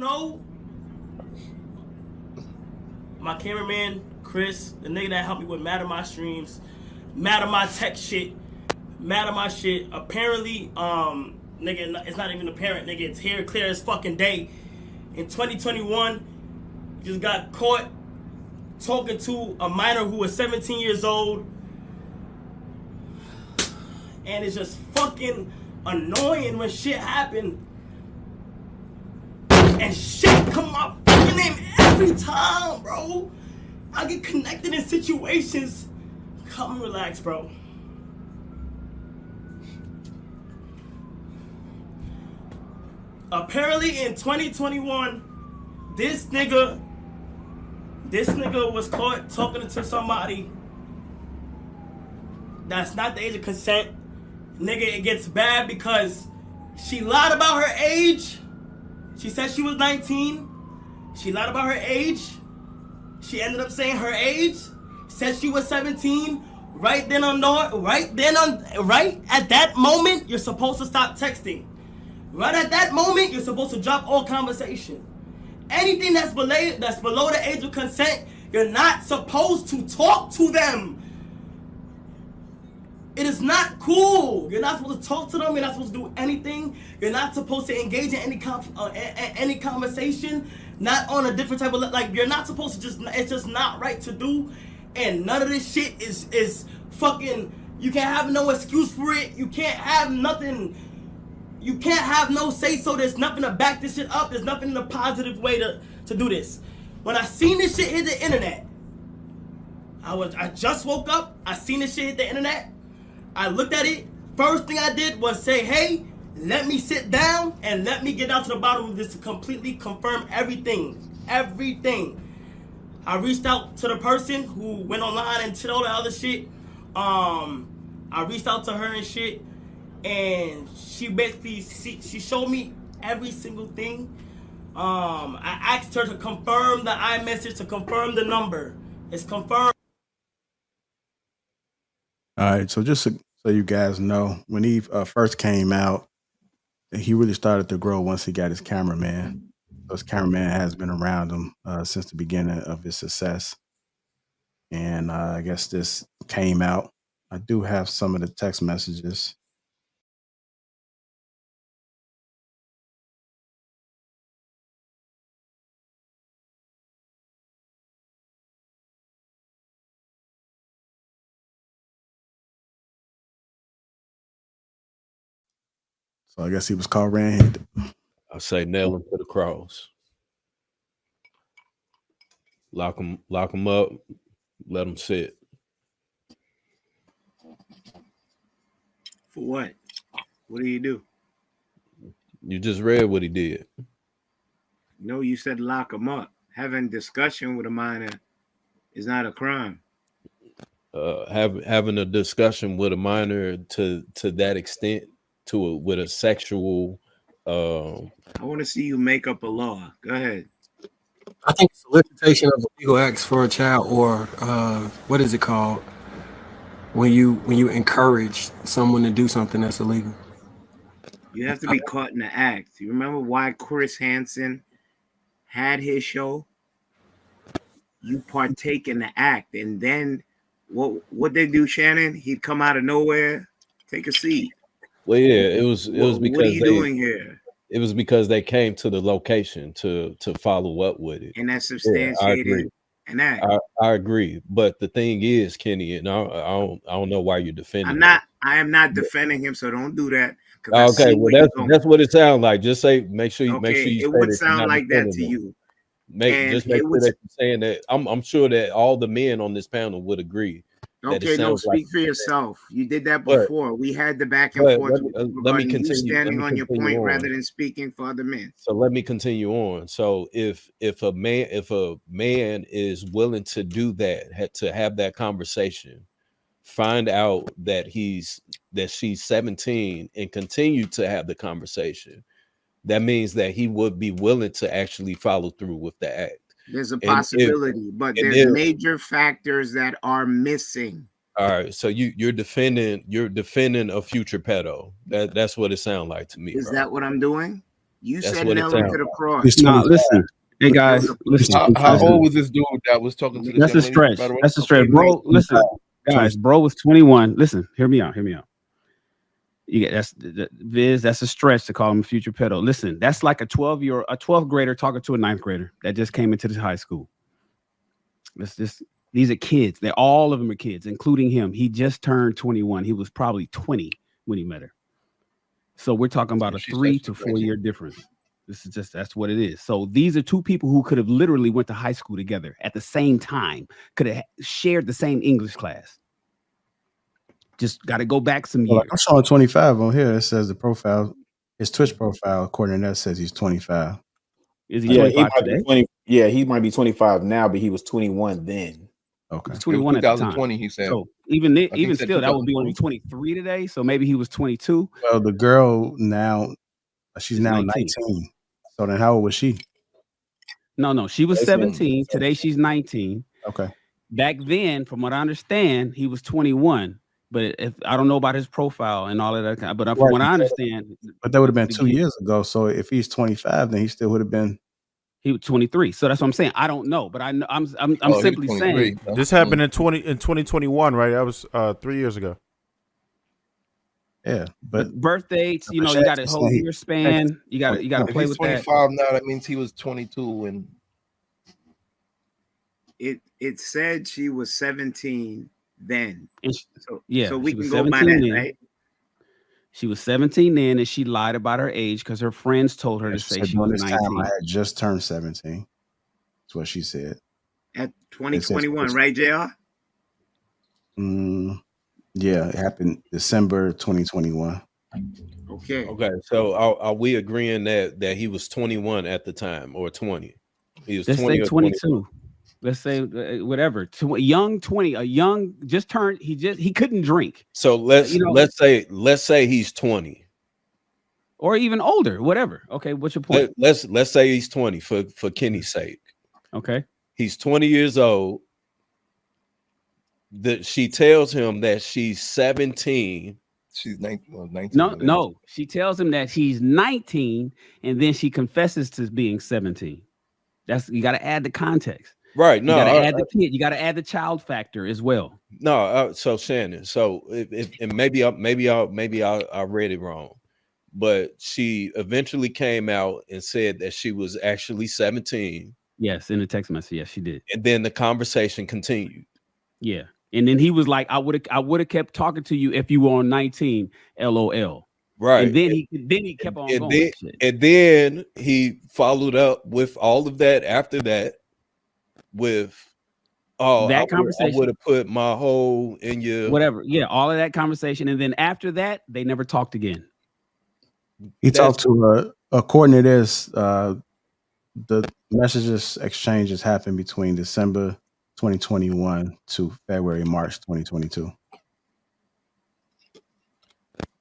know, my cameraman, Chris, the nigga that helped me with mad at my streams, mad at my tech shit, mad at my shit. Apparently, nigga, it's not even apparent, nigga. It's here, clear as fucking day. In 2021, just got caught talking to a minor who was 17 years old. And it's just fucking annoying when shit happen. And shit come my fucking name every time, bro. I get connected in situations. Come and relax, bro. Apparently in 2021, this nigga was caught talking to somebody that's not the age of consent. Nigga, it gets bad because she lied about her age. She said she was 19. She lied about her age. She ended up saying her age. Said she was 17. Right at that moment, you're supposed to stop texting. Right at that moment, you're supposed to drop all conversation. Anything that's below the age of consent, you're not supposed to talk to them. It is not cool. You're not supposed to talk to them. You're not supposed to do anything. You're not supposed to engage in any conversation. Not on a different type of, like, you're not supposed to it's just not right to do. And none of this shit is fucking, you can't have no excuse for it. You can't have nothing. You can't have no say so. There's nothing to back this shit up. There's nothing in a positive way to do this. When I seen this shit hit the internet, I just woke up. I seen this shit hit the internet. I looked at it. First thing I did was say, hey, let me sit down and let me get down to the bottom of this to completely confirm everything. Everything. I reached out to the person who went online and did all the other shit. I reached out to her and shit. And she basically, she showed me every single thing. I asked her to confirm the iMessage, to confirm the number. It's confirmed. All right, so just so you guys know, when he first came out, he really started to grow once he got his cameraman. His cameraman has been around him since the beginning of his success. And I guess this came out. I do have some of the text messages. So I guess he was caught red-handed. I say nail him to the cross. Lock him up. Let him sit. For what? What do you do? You just read what he did. No, you said lock him up. Having discussion with a minor is not a crime. Having a discussion with a minor to that extent, with a sexual. I want to see you make up a law. Go ahead. I think solicitation of illegal acts for a child, or what is it called? When you encourage someone to do something that's illegal. You have to be caught in the act. You remember why Chris Hansen had his show? You partake in the act, and then what they do, Shannon? He'd come out of nowhere, take a seat. Well, yeah, it was because what are you doing here? It was because they came to the location to follow up with it, and that's substantiated. And I agree, but the thing is, Kenny, and I don't know why you're defending. I am not defending him, so don't do that. Okay, well that's what it sounds like. Just say, make sure you. It would sound like that to you. Just make sure that you're saying that. I'm sure that all the men on this panel would agree. Okay, no, speak for yourself. You did that before. We had the back and forth. Let me continue. Standing on your point rather than speaking for other men. So let me continue on. So if a man is willing to do that, to have that conversation, find out that she's 17 and continue to have the conversation, that means that he would be willing to actually follow through with the act. There's a possibility, but there's major factors that are missing. All right, so you're defending a future pedo. That's what it sounds like to me. Is that what I'm doing? You That's said what it nail him sounds to the cross. He's No, 25. listen. Hey guys, listen. How listen. old was this dude that was talking to this That's young a lady? stretch. By the way? That's a stretch, bro. Listen, guys, bro was 21. Listen, hear me out. You get Viz. That's a stretch to call him a future pedo. Listen, that's like a 12th grader talking to a 9th grader that just came into this high school. These are kids. All of them are kids, including him. He just turned 21. He was probably 20 when he met her. So we're talking about a 3 to 4 year difference. This is that's what it is. So these are two people who could have literally went to high school together at the same time, could have shared the same English class. Just got to go back some years. I'm showing 25 on here. It says the profile, his Twitch profile, according to that, says he's 25. Is he 25 today? He might be 25 now, but he was 21 then. Okay. He was 21 at the time. 2020, he said. So even still, that would be only 23 today. So maybe he was 22. Well, the girl now, she's now 19. So then how old was she? No, she was 17. Today she's 19. Okay. Back then, from what I understand, he was 21. But if I don't know about his profile and all of that, but from what I understand, but that would have been 2 years ago. So if he's 25, then he still would have been. He was 23. So that's what I'm saying. I don't know, but I know I'm simply saying this happened in 2021, right? That was 3 years ago. Yeah, but birth dates, you got a whole year span. You got to play with that. 25 now, that means he was 22 and it said she was 17 then. So we can go by that, right? She was 17 then, and she lied about her age because her friends told her to say she was 19. I had just turned 17. That's what she said. At 2021, right, JR? Yeah, it happened December 2021. Okay. So are we agreeing that he was 21 at the time or 20? He was 20 or 22. Let's say whatever. A young just turned. He couldn't drink. So let's say he's 20 or even older. Whatever. Okay, what's your point? Let's say he's 20 for Kenny's sake. Okay, he's 20 years old. She tells him that she's 17. She's 19. No. She tells him that he's 19, and then she confesses to being 17. You got to add the context. Right. No, you got to add the kid. You got to add the child factor as well. No. So Shannon. So maybe I read it wrong, but she eventually came out and said that she was actually 17. Yes, in the text message. Yes, she did. And then the conversation continued. Yeah, and then he was like, "I would have kept talking to you if you were on 19." LOL. Right. And then he kept on going. And then he followed up with all of that after that. With that conversation, I would have put my whole in your whatever. Yeah, all of that conversation, and then after that, they never talked again. He talked to according to this, the messages exchanges happened between December 2021 to March 2022.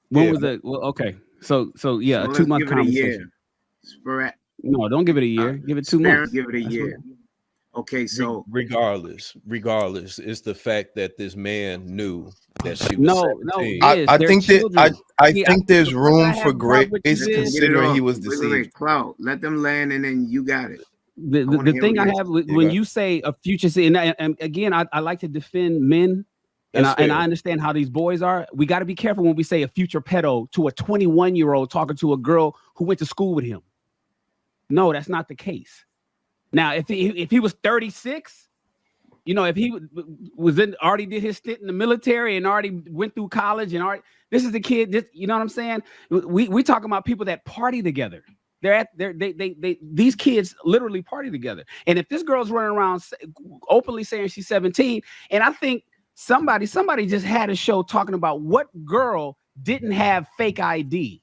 When was that? Well, okay, so yeah, a 2-month conversation. No, don't give it a year. Give it 2 months. Give it a year. Okay, so regardless, it's the fact that this man knew that she was no. I think think there's room for grace considering he was deceived. Cloud, let them land, and then you got it. The thing I have when you say a future, and again, I like to defend men, and I understand how these boys are. We got to be careful when we say a future pedo to a 21-year-old talking to a girl who went to school with him. No, that's not the case. Now, if he was 36, if he was already did his stint in the military and already went through college and this is the kid. You know what I'm saying? We talking about people that party together. These kids literally party together. And if this girl's running around openly saying she's 17, and I think somebody just had a show talking about what girl didn't have fake ID.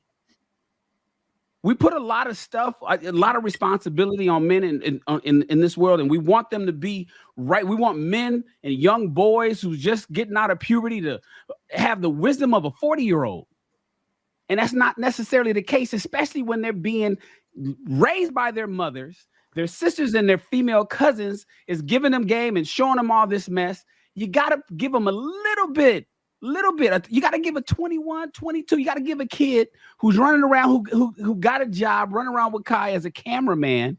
We put a lot of stuff, a lot of responsibility on men in this world, and we want them to be right. We want men and young boys who's just getting out of puberty to have the wisdom of a 40-year-old. And that's not necessarily the case, especially when they're being raised by their mothers, their sisters and their female cousins is giving them game and showing them all this mess. You got to give them a little bit Little bit. You got to give a 21, 22. You got to give a kid who's running around, who got a job, running around with Kai as a cameraman.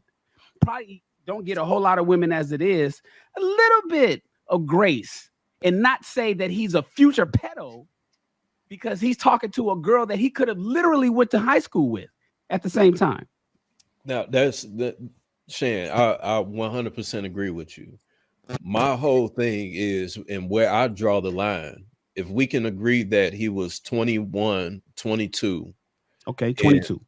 Probably don't get a whole lot of women as it is. A little bit of grace, and not say that he's a future pedo because he's talking to a girl that he could have literally went to high school with at the same time. Now that's the Shan. I 100% agree with you. My whole thing is, and where I draw the line, if we can agree that he was 21, 22. Okay, 22.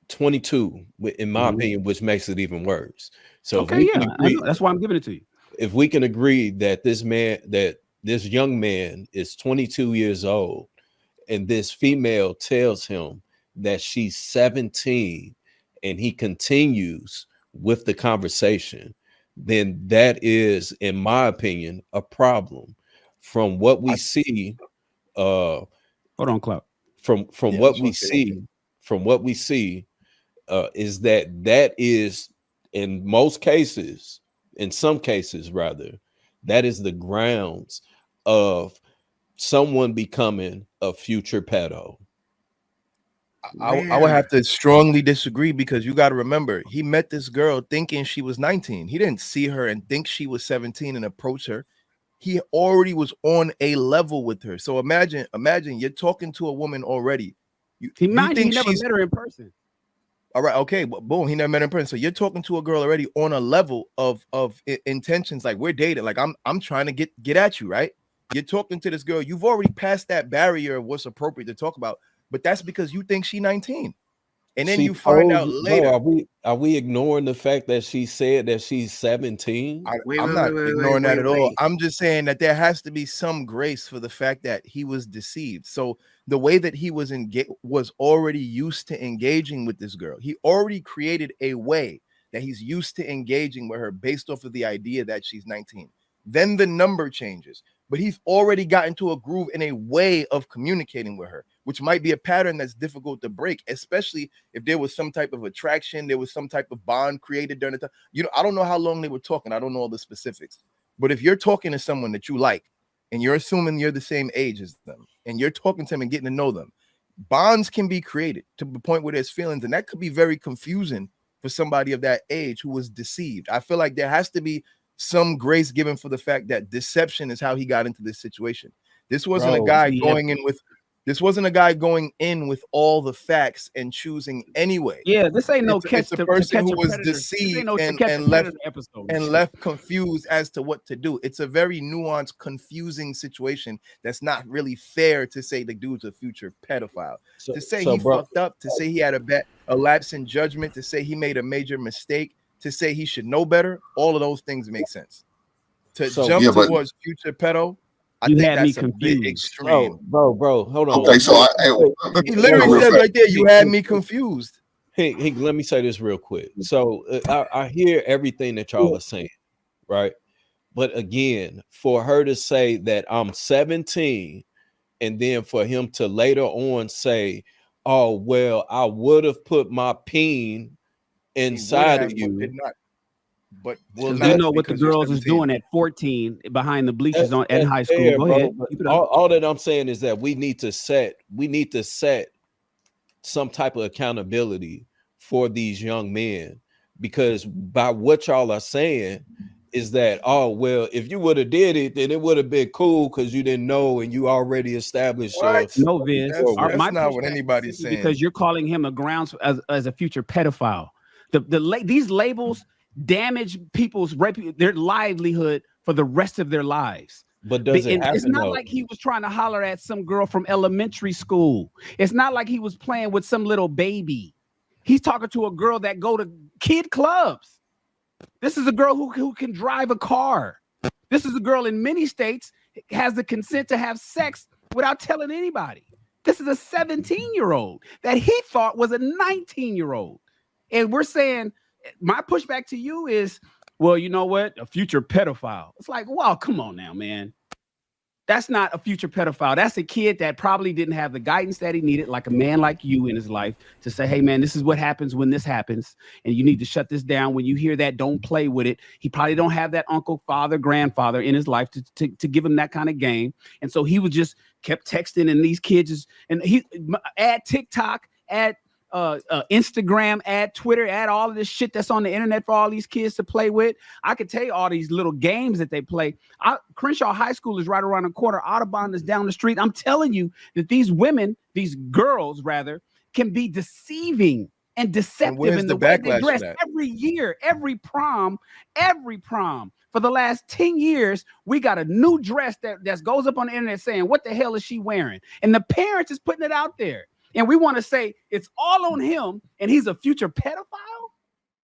22, in my opinion, which makes it even worse. So okay, yeah, agree, that's why I'm giving it to you. If we can agree that this young man is 22 years old, and this female tells him that she's 17, and he continues with the conversation, then that is, in my opinion, a problem. From what we see, hold on, Clout. From what we see, is that is, in most cases, in some cases rather, that is the grounds of someone becoming a future pedo. I would have to strongly disagree, because you got to remember, he met this girl thinking she was 19. He didn't see her and think she was 17 and approach her. He already was on a level with her. So imagine you're talking to a woman already. He never met her in person. All right, okay, but boom, he never met her in person. So you're talking to a girl already on a level of intentions, like we're dating, like I'm trying to get at you, right? You're talking to this girl, you've already passed that barrier of what's appropriate to talk about, but that's because you think she's 19. And then you find out later. Bro, are we ignoring the fact that she said that she's 17? I'm not ignoring that at all. I'm just saying that there has to be some grace for the fact that he was deceived. So the way that he was already used to engaging with this girl. He already created a way that he's used to engaging with her based off of the idea that she's 19. Then the number changes, but he's already gotten to a groove in a way of communicating with her, which might be a pattern that's difficult to break, especially if there was some type of attraction, there was some type of bond created during the time. You know, I don't know how long they were talking. I don't know all the specifics, but if you're talking to someone that you like, and you're assuming you're the same age as them, and you're talking to them and getting to know them, bonds can be created to the point where there's feelings, and that could be very confusing for somebody of that age who was deceived. I feel like there has to be some grace given for the fact that deception is how he got into this situation. This wasn't a guy going in with all the facts and choosing anyway. Yeah, this ain't no it's a person who was deceived and left confused as to what to do. It's a very nuanced, confusing situation that's not really fair to say the dude's a future pedophile. To say he fucked up, to say he had a lapse in judgment, to say he made a major mistake, to say he should know better, all of those things make sense. To jump towards future pedo, I think that's a bit extreme. Bro, hold on. Okay, so he literally said right there, you had me confused. Hey, let me say this real quick. So I hear everything that y'all are saying, right? But again, for her to say that I'm 17, and then for him to later on say, oh, well, I would have put my peen inside of you. But you know what the girls is doing at 14 behind the bleachers at high school. Go ahead. All that I'm saying is that we need to set some type of accountability for these young men, because by what y'all are saying is that, oh, well, if you would have did it, then it would have been cool because you didn't know and you already established. No, Viz, that's not what anybody's saying. Because you're calling him a grounds as a future pedophile. These labels damage people's their livelihood for the rest of their lives. But does it happen? It's not like he was trying to holler at some girl from elementary school. It's not like he was playing with some little baby. He's talking to a girl that go to kid clubs. This is a girl who can drive a car. This is a girl in many states has the consent to have sex without telling anybody. This is a 17-year-old that he thought was a 19-year-old. And we're saying, my pushback to you is, well, you know what? A future pedophile. It's like, wow, come on now, man. That's not a future pedophile. That's a kid that probably didn't have the guidance that he needed, like a man like you in his life, to say, hey, man, this is what happens when this happens. And you need to shut this down. When you hear that, don't play with it. He probably don't have that uncle, father, grandfather in his life to give him that kind of game. And so he was just kept texting, and these kids he add TikTok, add Instagram, add Twitter, add all of this shit that's on the internet for all these kids to play with. I could tell you all these little games that they play. Crenshaw High School is right around the corner. Audubon is down the street. I'm telling you that these women, these girls rather, can be deceiving and deceptive in the way they dress every year, every prom. For the last 10 years, we got a new dress that goes up on the internet saying, what the hell is she wearing? And the parents is putting it out there. And we want to say it's all on him and he's a future pedophile?